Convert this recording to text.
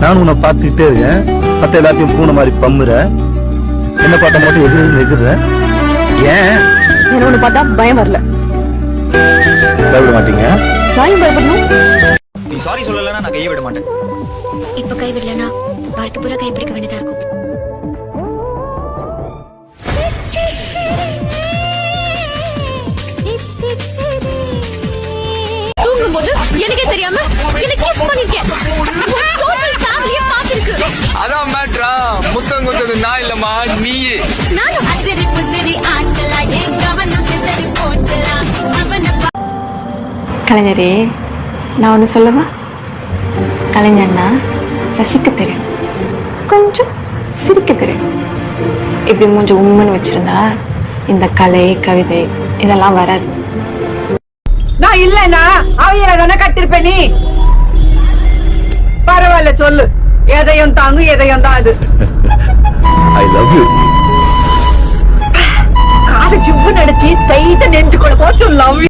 நானும் உன்னை பார்த்துக்கிட்டே இருக்கேன். மத்த எல்லாத்தையும் பூனை மாதிரி பம்முற. என்ன பார்த்தா மட்டும் எதிர்ற. ஏன் என்ன ஒண்ணு பார்த்தா பயம் வரல? பயப்பட மாட்டீங்க? நான் பயப்படணும்? நீ சாரி சொல்லலன்னா நான் கையை விட மாட்டேன். இப்ப கைவிடலனா வாழ்க்கை பூரா கைப்பிடிக்க வேண்டியதா இருக்கும். தூங்கும்போது எனக்கே தெரியாம என்ன கிஸ் பண்ணிருக்கேன். டோட்டல் ஃபேமிலியே பாத்துருக்கு. அதான் மேட்ரா. முத்தம் குத்தது நான் இல்லம்மா நீயே. நானும் அசரி புசரி ஆட்டலா ஏன் கவனம் சிதறி போச்சலா அவன கலைஞரே, நான் ஒண்ணு சொல்லவா? கலைஞர்னா ரசிக்க தெரியும், கொஞ்சம் சிரிக்க தெரியும். இப்படி மூஞ்ச உண்மைன்னு வச்சிருந்தா இந்த கலை கவிதை இதெல்லாம் வராது. நான் இல்லனா அவையில தானே கட்டிருப்ப நீ. பரவாயில்ல சொல்லு, எதையும் தாங்கும் எதையும் தான் அது. I love you. காது ஜிவ்வு நடிச்சு ஸ்ட்ரைட்டா நெஞ்சுக்குள்ள போச்சு லவ்.